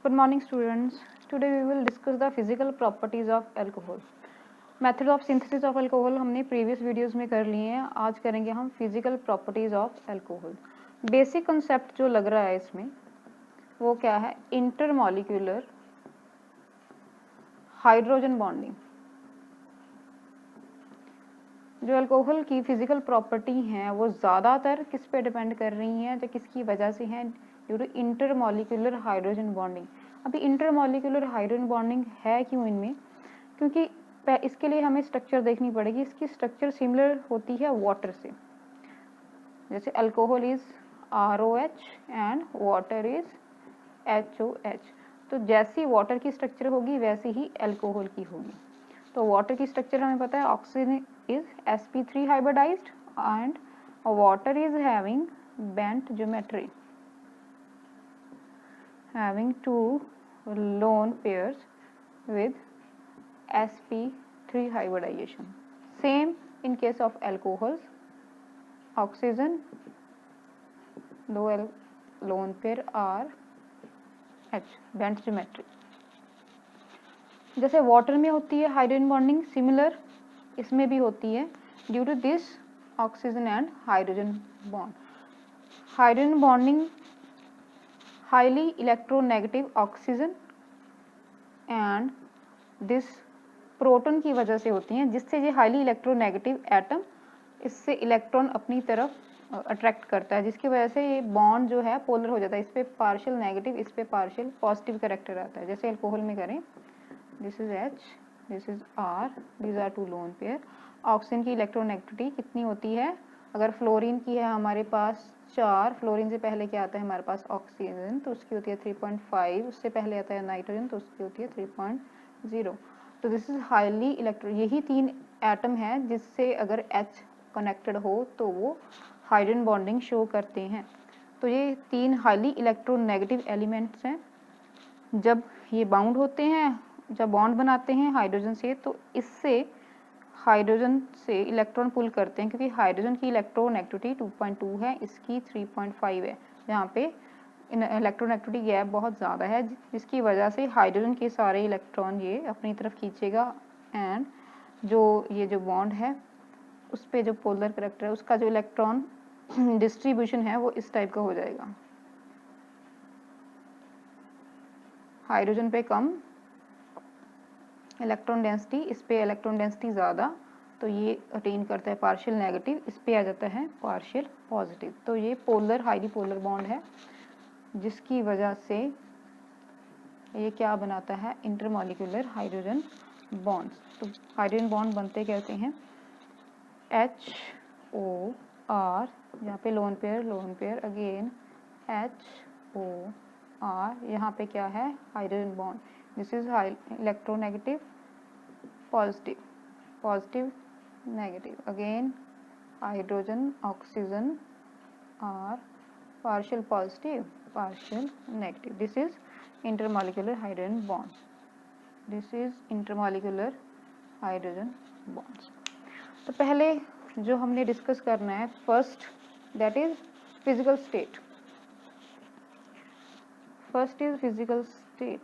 Good morning students. Today we will discuss the physical properties of alcohol. Method of synthesis of alcohol हमने previous videos में कर लिए हैं. आज करेंगे हम physical properties of alcohol. Basic concept जो लग रहा है इसमें वो क्या है? Intermolecular hydrogen bonding. जो अल्कोहल की फिजिकल प्रॉपर्टी हैं वो ज़्यादातर किस पे डिपेंड कर रही हैं, जो किसकी वजह से हैं? Due to intermolecular hydrogen bonding. अभी इंटरमॉलिक्यूलर हाइड्रोजन बॉन्डिंग है क्यों इनमें? क्योंकि इसके लिए हमें स्ट्रक्चर देखनी पड़ेगी. इसकी स्ट्रक्चर सिमिलर होती है वाटर से. जैसे alcohol is ROH and water is HOH. तो जैसी वाटर की स्ट्रक्चर होगी वैसे ही अल्कोहल की होगी. तो वाटर की स्ट्रक्चर हमें पता है, oxygen is sp3 hybridized and water is having bent geometry, having two lone pairs with sp3 hybridization. Same in case of alcohols. Oxygen, दो lone pair are H, bent geometry. जैसे water में होती है hydrogen bonding, similar इसमें भी होती है. Due to this oxygen and hydrogen bond. Hydrogen bonding highly electronegative oxygen and this proton की वजह से होती हैं, जिससे ये हाईली इलेक्ट्रोनेगेटिव एटम इससे इलेक्ट्रॉन अपनी तरफ अट्रैक्ट करता है, जिसकी वजह से ये बॉन्ड जो है पोलर हो जाता है. इस पे पार्शियल नेगेटिव, इस पे पार्शियल पॉजिटिव कैरेक्टर आता है. जैसे अल्कोहल में करें, this is H, this is R, these are two lone pair. Oxygen की इलेक्ट्रोनेगेटिविटी कितनी होती है? अगर फ्लोरीन की है हमारे पास 4, फ्लोरीन से पहले क्या आता है हमारे पास ऑक्सीजन, तो उसकी होती है 3.5. उससे पहले आता है नाइट्रोजन, तो उसकी होती है 3.0. तो दिस इज हाईली इलेक्ट्रो. यही 3 एटम है जिससे अगर H कनेक्टेड हो तो वो हाइड्रोजन बॉन्डिंग शो करते हैं. तो ये 3 हाईली इलेक्ट्रोनेगेटिव एलिमेंट्स हैं. जब ये बाउंड होते हैं, जब बॉन्ड बनाते हैं हाइड्रोजन से, तो इससे हाइड्रोजन से इलेक्ट्रॉन पुल करते हैं, क्योंकि हाइड्रोजन की इलेक्ट्रोनेगेटिविटी 2.2 है, इसकी 3.5 है. यहाँ पे इलेक्ट्रोनेगेटिविटी गैप बहुत ज़्यादा है, जिसकी वजह से हाइड्रोजन के सारे इलेक्ट्रॉन ये अपनी तरफ खींचेगा एंड ये जो बॉन्ड है उस पर जो पोलर कैरेक्टर है उसका जो इलेक्ट्रॉन डिस्ट्रीब्यूशन है वो इस टाइप का हो जाएगा. हाइड्रोजन पे कम इलेक्ट्रॉन डेंसिटी, इस पे इलेक्ट्रॉन डेंसिटी ज़्यादा, तो ये अटेन करता है पार्शियल नेगेटिव, इस पे आ जाता है पार्शियल पॉजिटिव. तो ये पोलर हाईली पोलर बॉन्ड है, जिसकी वजह से ये क्या बनाता है? Intermolecular hydrogen bonds. तो हाइड्रोजन बॉन्ड बनते कहते हैं HOR, यहाँ पे लोन पेयर अगेन HOR. यहाँ पे क्या है? Hydrogen bond. This is electronegative positive negative. Again hydrogen oxygen are partial positive, partial negative. This is intermolecular hydrogen bond. This is intermolecular hydrogen bonds. तो पहले जो हमने डिस्कस करना है, first that is physical state. First is physical state.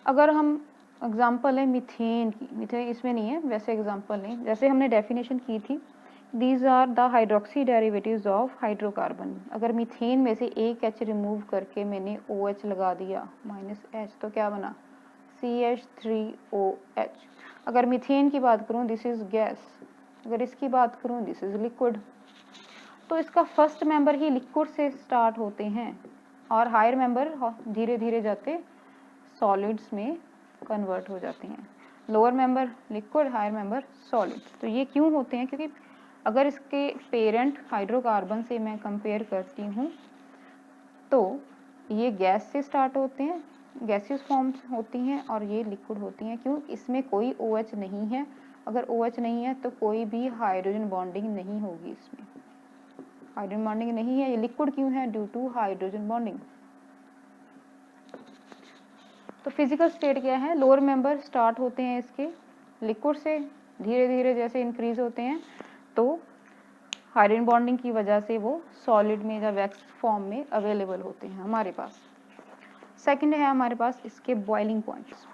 अगर हम example है methane की, मीथेन इसमें नहीं है, वैसे एग्जाम्पल नहीं, जैसे हमने डेफिनेशन की थी, these are the hydroxy derivatives of hydrocarbon. अगर मीथेन में से एक H रिमूव करके मैंने OH लगा दिया -H, तो क्या बना? CH3OH. अगर मीथेन की बात करूं, दिस इज गैस. अगर इसकी बात करूं, दिस इज लिक्विड. तो इसका फर्स्ट मेंबर ही लिक्विड से स्टार्ट होते हैं और हायर मेंबर धीरे धीरे जाते सॉलिड्स में कन्वर्ट हो जाते हैं. Lower member liquid, higher member solid. तो ये क्यों होते हैं? क्योंकि अगर इसके पेरेंट हाइड्रोकार्बन से मैं कंपेयर करती हूँ तो ये गैस से स्टार्ट होते हैं, गैसियस फॉर्म्स होती हैं, और ये लिक्विड होती हैं. क्यों? इसमें कोई OH नहीं है. अगर OH नहीं है तो कोई भी हाइड्रोजन बॉन्डिंग नहीं होगी. इसमें हाइड्रोजन बॉन्डिंग नहीं है. ये लिक्विड क्यों है? Due to hydrogen bonding. तो फिजिकल स्टेट क्या है? लोअर मेंबर स्टार्ट होते हैं इसके लिक्विड से, धीरे धीरे जैसे इंक्रीज होते हैं तो हाइड्रोजन बॉन्डिंग की वजह से वो सॉलिड में या वैक्स फॉर्म में अवेलेबल होते हैं हमारे पास। सेकंड है हमारे पास इसके बॉइलिंग पॉइंट्स।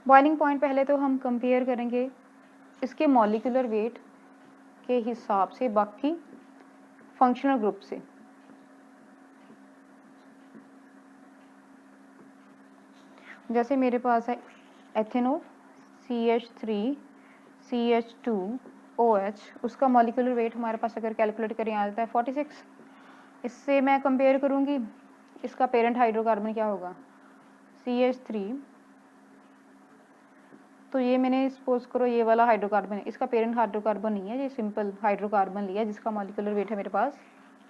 बॉइलिंग पॉइंट पहले तो हम कंपेयर करेंगे इसके मॉलिक्यूलर वेट के हिसाब से बाकी फंक्शनल ग्रुप से। जैसे मेरे पास है एथेनॉल CH3CH2OH, उसका मॉलिक्यूलर वेट हमारे पास अगर कैलकुलेट करें आ जाता है 46। इससे मैं कंपेयर करूंगी इसका पेरेंट हाइड्रोकार्बन क्या होगा CH3, तो ये मैंने सपोज करो ये वाला हाइड्रोकार्बन है, इसका पेरेंट हाइड्रोकार्बन नहीं है, ये सिंपल हाइड्रोकार्बन लिया जिसका मॉलिक्यूलर वेट है मेरे पास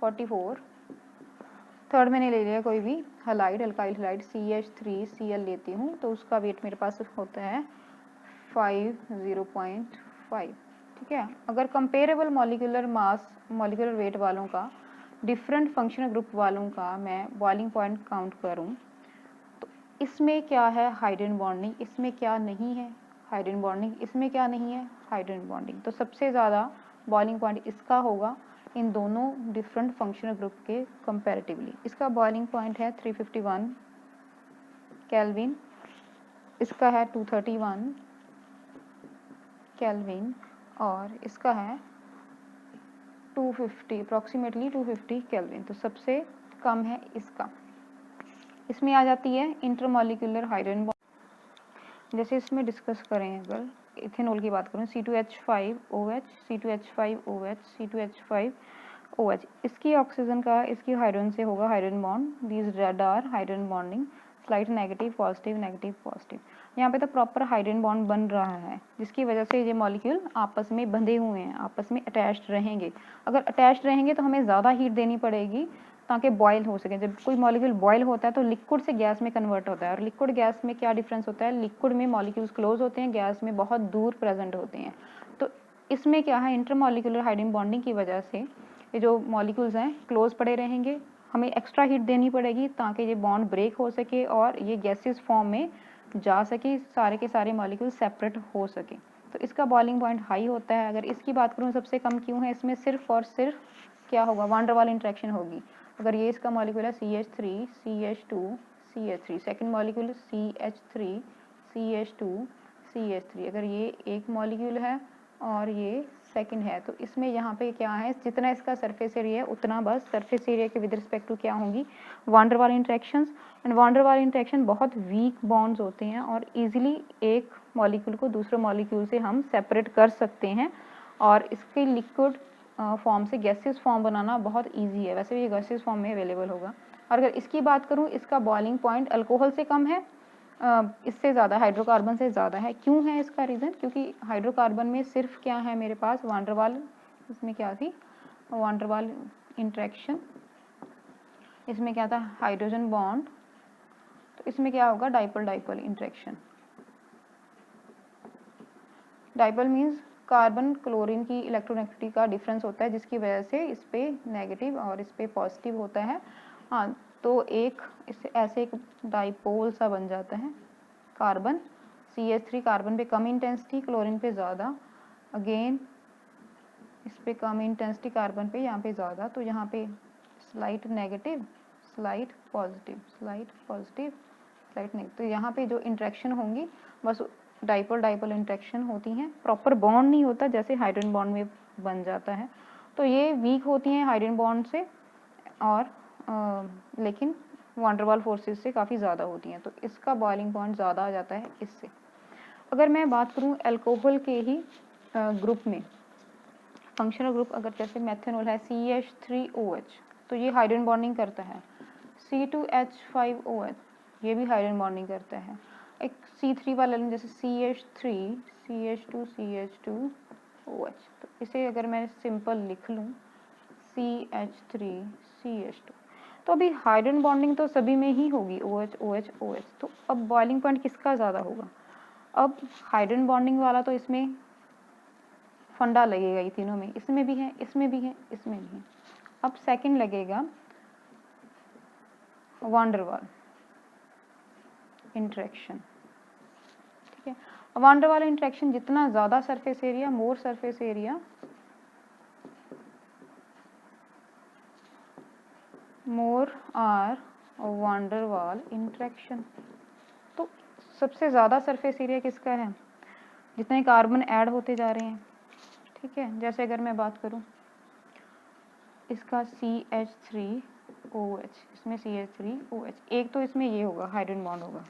44। थर्ड मैंने ले लिया कोई भी हलाइड, अल्काइल हलाइड CH3Cl लेती हूँ, तो उसका वेट मेरे पास होता है 50.5। ठीक है, अगर comparable molecular mass molecular weight वालों का डिफरेंट फंक्शनल ग्रुप वालों का मैं बॉइलिंग पॉइंट काउंट करूँ तो इसमें क्या है हाइड्रोजन बॉन्डिंग, इसमें क्या नहीं है हाइड्रोजन बॉन्डिंग, इसमें क्या नहीं है हाइड्रोजन बॉन्डिंग, तो सबसे ज़्यादा बॉइलिंग पॉइंट इसका होगा इन दोनों डिफरेंट फंक्शनल ग्रुप के कंपैरेटिवली। इसका बॉइलिंग पॉइंट है 351 केल्विन, इसका है 231 केल्विन और इसका है 250 अप्रॉक्सीमेटली 250 केल्विन, तो सबसे कम है इसका। इसमें आ जाती है इंटरमॉलिक्यूलर हाइड्रोजन बॉन्ड। जैसे इसमें डिस्कस करें अगर इथेनॉल की बात करूँ C2H5OH C2H5OH C2H5OH, इसकी ऑक्सीजन का इसकी हाइड्रोजन से होगा hydrogen bond, these are hydrogen bonding slight negative positive. यहाँ पे तो प्रॉपर हाइड्रोजन बॉन्ड बन रहा है जिसकी वजह से ये मॉलिक्यूल आपस में बंधे हुए हैं, आपस में अटैच्ड रहेंगे। अगर अटैच्ड रहेंगे तो हमें ज़्यादा हीट देनी पड़ेगी ताकि बॉयल हो सके। जब कोई मॉलिक्यूल बॉयल होता है तो लिक्विड से गैस में कन्वर्ट होता है, और लिक्विड गैस में क्या डिफरेंस होता है, लिक्विड में मॉलिक्यूल्स क्लोज होते हैं, गैस में बहुत दूर प्रेजेंट होते हैं। तो इसमें क्या है इंटरमॉलिक्यूलर हाइड्रोजन बॉन्डिंग की वजह से ये जो मॉलिक्यूल्स हैं क्लोज पड़े रहेंगे, हमें एक्स्ट्रा हीट देनी पड़ेगी ताकि ये बॉन्ड ब्रेक हो सके और ये गैसेस फॉर्म में जा सके, सारे के सारे मॉलिक्यूल सेपरेट हो सके। तो इसका बॉइलिंग पॉइंट हाई होता है। अगर इसकी बात करूँ सबसे कम क्यों है, इसमें सिर्फ और सिर्फ क्या होगा वान डेर वाल इंटरेक्शन होगी। अगर ये इसका मॉलिक्यूल है CH3 CH2 CH3, second molecule CH3 CH2 CH3, अगर ये एक मॉलिक्यूल है और ये सेकंड है तो इसमें यहाँ पे क्या है जितना इसका सरफेस एरिया है उतना बस सरफेस एरिया के विद रिस्पेक्ट टू क्या होंगी van der Waals interactions. And van der Waals interaction बहुत वीक बॉन्ड्स होते हैं और इजीली एक मॉलिक्यूल को दूसरे मॉलिक्यूल से हम सेपरेट कर सकते हैं, और इसके लिक्विड फॉर्म से गैसेस फॉर्म बनाना बहुत इजी है, वैसे भी ये गैसेस फॉर्म में अवेलेबल होगा। और अगर इसकी बात करूँ इसका बॉइलिंग पॉइंट अल्कोहल से कम है, इससे ज़्यादा हाइड्रोकार्बन से ज़्यादा है। क्यों है इसका रीज़न, क्योंकि हाइड्रोकार्बन में सिर्फ क्या है मेरे पास वान डेर वाल, इसमें क्या थी वान डेर वाल इंटरेक्शन, इसमें क्या था हाइड्रोजन बॉन्ड, तो इसमें क्या होगा dipole dipole interaction. Dipole means carbon chlorine की इलेक्ट्रोनेगेटिविटी का डिफरेंस होता है जिसकी वजह से इस पे नेगेटिव और इस पे पॉजिटिव होता है। हाँ, तो एक इससे ऐसे एक डाइपोल सा बन जाता है। कार्बन CH3 कार्बन पे कम इंटेंसिटी, क्लोरीन पे ज़्यादा, अगेन इस पे कम इंटेंसिटी कार्बन पे यहाँ पे ज़्यादा, तो यहाँ पे slight negative slight positive slight positive slight negative, तो यहाँ पे जो इंट्रैक्शन होंगी बस डाइपोल डाइपोल इंट्रैक्शन होती हैं, प्रॉपर बॉन्ड नहीं होता जैसे हाइड्रोजन बॉन्ड में बन जाता है। तो ये वीक होती हैं हाइड्रोजन बॉन्ड से और लेकिन वान डेर वाल फोर्सेस से काफ़ी ज़्यादा होती हैं, तो इसका बॉइलिंग पॉइंट ज़्यादा आ जाता है इससे। अगर मैं बात करूँ अल्कोहल के ही ग्रुप में फंक्शनल ग्रुप, अगर जैसे मेथनॉल है CH3OH, तो ये हाइड्रोजन बॉन्डिंग करता है। C2H5OH ये भी हाइड्रोजन बॉन्डिंग करता है। एक C3 वाला जैसे CH3 CH2 CH2OH, तो इसे अगर मैं सिंपल लिख लूँ CH3 CH2, तो अभी हाइड्रोजन बॉन्डिंग तो सभी में ही होगी OH OH OH, तो अब बॉइलिंग पॉइंट किसका ज़्यादा होगा। अब हाइड्रोजन बॉन्डिंग वाला तो इसमें फंडा लगेगा ये तीनों में, इसमें भी है इसमें भी है इसमें भी है। अब सेकंड लगेगा वान डेर वाल इंटरेक्शन, ठीक है। वान डेर वाल इंटरेक्शन जितना ज़्यादा surface area, more surface area, more are van der Waals interaction. तो सबसे ज़्यादा सरफेस एरिया किसका है, जितने कार्बन ऐड होते जा रहे हैं, ठीक है। जैसे अगर मैं बात करूं इसका CH3OH, इसमें CH3OH, एक तो इसमें ये होगा हाइड्रोजन बॉन्ड होगा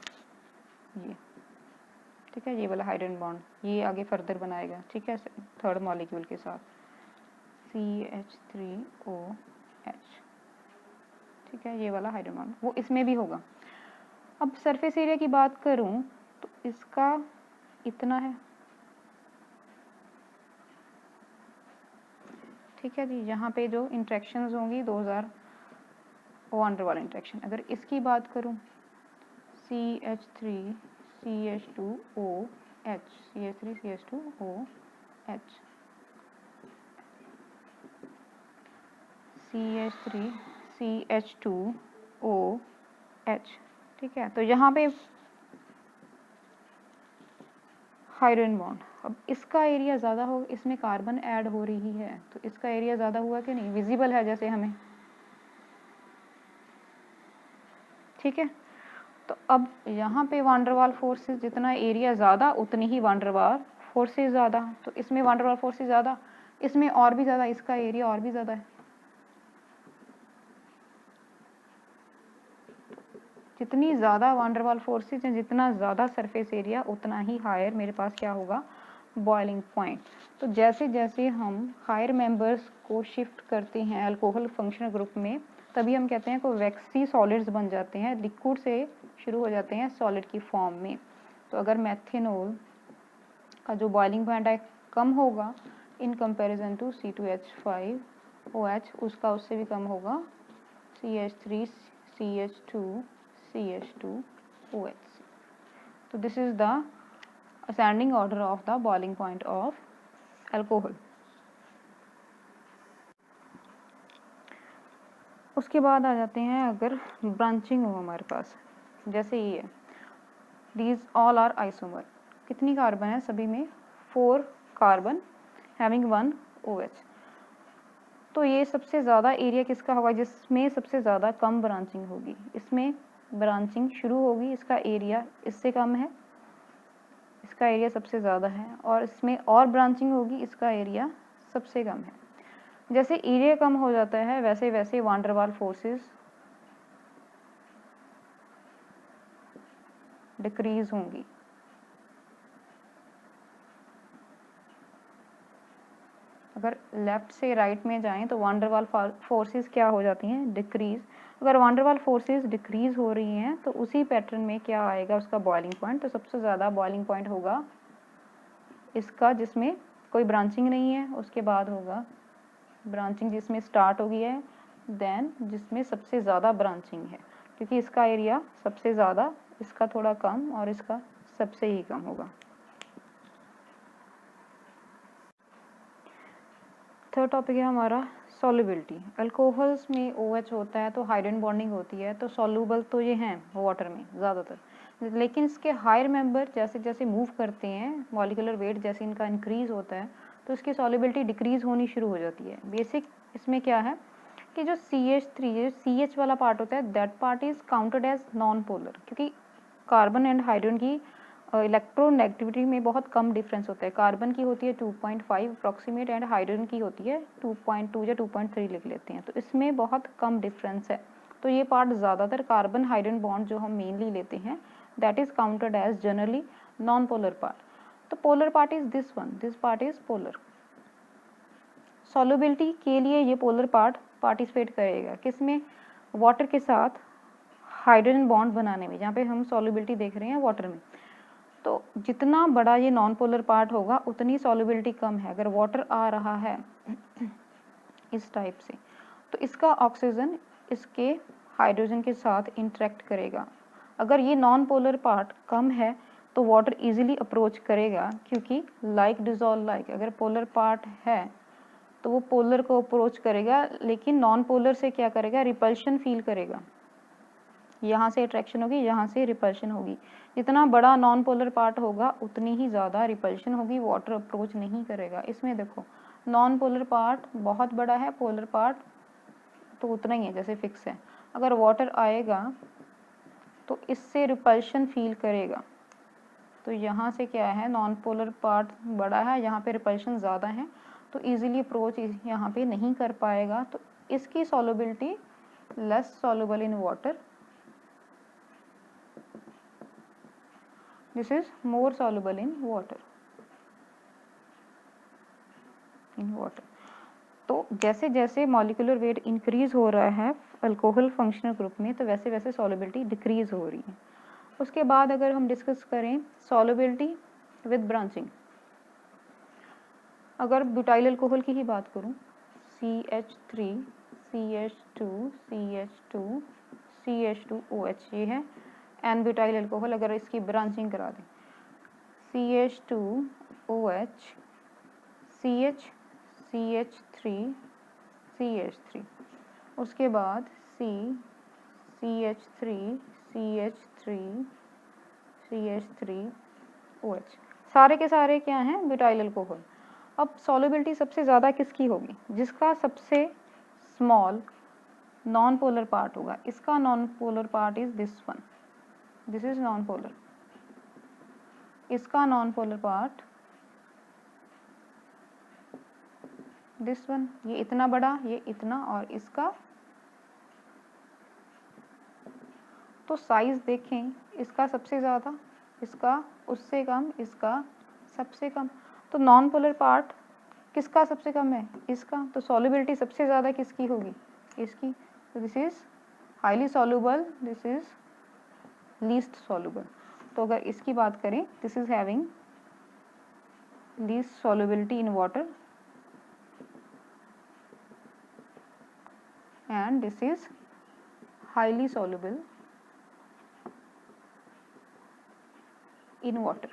ये, ठीक है, ये वाला हाइड्रोजन बॉन्ड ये आगे फर्दर बनाएगा, ठीक है, थर्ड मॉलिक्यूल के साथ CH3OH, ठीक है, ये वाला हाइड्रोजन बॉन्ड वो इसमें भी होगा। अब सरफेस एरिया की बात करूं तो इसका इतना है, ठीक है जी। यहाँ पे जो इंट्रैक्शंस होंगी 2000 वान डेर वाल इंट्रैक्शन। अगर इसकी बात करूँ CH3 CH2OH, CH3 CH2OH, CH3 CH2OH, ठीक है। तो यहाँ पे हाइड्रोजन बॉन्ड, अब इसका एरिया ज़्यादा हो, इसमें कार्बन ऐड हो रही है तो इसका एरिया ज़्यादा हुआ कि नहीं, विजिबल है जैसे हमें, ठीक है। तो अब यहाँ पे वान डेर वाल फोर्सेस जितना एरिया ज़्यादा उतनी ही वान डेर वाल फोर्सेस ज़्यादा, तो इसमें वान डेर वाल फोर्सेस ज़्यादा, इसमें और भी ज़्यादा, इसका एरिया और भी ज़्यादा है। जितनी ज़्यादा वान डेर वाल फोर्सेस हैं, जितना ज़्यादा सरफेस एरिया, उतना ही हायर मेरे पास क्या होगा, बॉइलिंग पॉइंट। तो जैसे जैसे हम हायर मेंबर्स को शिफ्ट करते हैं अल्कोहल फंक्शनल ग्रुप में, तभी हम कहते हैं को वैक्सी सॉलिड्स बन जाते हैं, लिक्विड से शुरू हो जाते हैं सॉलिड की फॉर्म में। तो अगर मेथेनॉल का जो बॉइलिंग पॉइंट है कम होगा इन कंपैरिजन टू C2H5OH, उसका उससे भी कम होगा CH3 CH2 CH2OH। तो this is the ascending order of the boiling point of alcohol। उसके बाद आ जाते हैं अगर ब्रांचिंग हो हमारे पास, जैसे ये है, these all are isomer, कितनी कार्बन है सभी में, 4 कार्बन having 1 OH। तो ये सबसे ज़्यादा एरिया किसका होगा, जिसमें सबसे ज़्यादा कम ब्रांचिंग होगी, इसमें ब्रांचिंग शुरू होगी, इसका एरिया इससे कम है, इसका एरिया सबसे ज़्यादा है, और इसमें और ब्रांचिंग होगी, इसका एरिया सबसे कम है। जैसे एरिया कम हो जाता है वैसे वैसे वान डेर वाल फोर्सेस डिक्रीज होंगी। अगर लेफ्ट से राइट में जाएं तो वान डेर वाल फोर्सेस क्या हो जाती हैं, डिक्रीज। अगर वान डेर वाल फोर्सेस डिक्रीज हो रही हैं तो उसी पैटर्न में क्या आएगा उसका बॉइलिंग पॉइंट, तो सबसे ज़्यादा बॉइलिंग पॉइंट होगा इसका जिसमें कोई ब्रांचिंग नहीं है, उसके बाद होगा ब्रांचिंग जिसमें स्टार्ट हो गई है, देन जिसमें सबसे ज़्यादा ब्रांचिंग है, क्योंकि इसका एरिया सबसे ज़्यादा, इसका थोड़ा कम और इसका सबसे ही कम होगा। थर्ड टॉपिक है हमारा सॉल्युबिलिटी। अल्कोहल्स में OH होता है तो हाइड्रोजन बॉन्डिंग होती है, तो सॉल्युबल तो ये हैं वाटर में ज़्यादातर, लेकिन इसके हायर मेंबर जैसे जैसे मूव करते हैं, मॉलिक्यूलर वेट जैसे इनका इंक्रीज होता है तो इसकी सॉल्युबिलिटी डिक्रीज होनी शुरू हो जाती है। बेसिक इसमें क्या है कि जो CH3 जो CH वाला पार्ट होता है, that part is counted as non polar, क्योंकि कार्बन एंड हाइड्रोजन की इलेक्ट्रोनेगेटिविटी में बहुत कम डिफरेंस होता है। कार्बन की होती है 2.5 अप्रॉक्सीमेट एंड हाइड्रोजन की होती है 2.2 या 2.3 लिख लेते हैं, तो इसमें बहुत कम डिफरेंस है। तो ये पार्ट ज़्यादातर कार्बन हाइड्रोजन बॉन्ड जो हम मेनली लेते हैं that is counted as generally non polar part. तो polar part is this one, this part is polar. Solubility के लिए ये पोलर पार्ट पार्टिसिपेट करेगा किसमें, वाटर के साथ हाइड्रोजन बॉन्ड बनाने में, जहाँ पे हम सॉल्युबिलिटी देख रहे हैं वाटर में। तो जितना बड़ा ये नॉन पोलर पार्ट होगा उतनी सॉल्युबिलिटी कम है। अगर वाटर आ रहा है इस टाइप से तो इसका ऑक्सीजन इसके हाइड्रोजन के साथ इंटरेक्ट करेगा। अगर ये नॉन पोलर पार्ट कम है तो वाटर इजीली अप्रोच करेगा, क्योंकि लाइक डिजॉल्व लाइक, अगर पोलर पार्ट है तो वो पोलर को अप्रोच करेगा, लेकिन नॉन पोलर से क्या करेगा, रिपल्शन फील करेगा। यहाँ से अट्रैक्शन होगी, यहाँ से रिपल्शन होगी। जितना बड़ा नॉन पोलर पार्ट होगा उतनी ही ज़्यादा रिपल्शन होगी, वाटर अप्रोच नहीं करेगा। इसमें देखो नॉन पोलर पार्ट बहुत बड़ा है, पोलर पार्ट तो उतना ही है जैसे फिक्स है। अगर वाटर आएगा तो इससे रिपल्शन फील करेगा। तो यहाँ से क्या है, नॉन पोलर पार्ट बड़ा है, यहाँ पे रिपल्शन ज़्यादा है, तो इजीली अप्रोच यहाँ पे नहीं कर पाएगा। तो इसकी solubility less soluble in water, this is more soluble in water, तो जैसे जैसे मॉलिक्यूलर वेट इंक्रीज हो रहा है अल्कोहल फंक्शनल ग्रुप में, तो वैसे वैसे सॉल्युबिलिटी डिक्रीज हो रही है। उसके बाद अगर हम डिस्कस करें सॉल्युबिलिटी विद ब्रांचिंग, अगर ब्यूटाइल अल्कोहल की ही बात करूं, CH3 CH2 CH2 CH2OH ये है एन ब्यूटाइल अल्कोहल। अगर इसकी ब्रांचिंग करा दें CH2OH CH CH3 CH3, उसके बाद CH3 CH3 CH3OH, सारे के सारे क्या हैं, ब्यूटाइल अल्कोहल। अब सॉल्युबिलिटी सबसे ज़्यादा किसकी होगी, जिसका सबसे स्मॉल नॉन पोलर पार्ट होगा। इसका non polar part is this one, this is non polar. इसका non polar part this one, ये इतना बड़ा, ये इतना, और इसका तो साइज देखें, इसका सबसे ज़्यादा, इसका उससे कम, इसका सबसे कम। तो नॉन पोलर पार्ट किसका सबसे कम है, इसका। तो सॉल्युबिलिटी सबसे ज़्यादा किसकी होगी, इसकी। तो this is highly soluble, this is least soluble. तो अगर इसकी बात करें, this is having least solubility in water and this is highly soluble in water।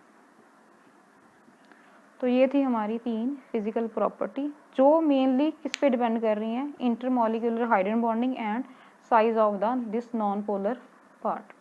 तो ये थी हमारी 3 फिजिकल प्रॉपर्टी जो मेनली किस पे डिपेंड कर रही हैं, intermolecular hydrogen bonding and size of the this non polar part.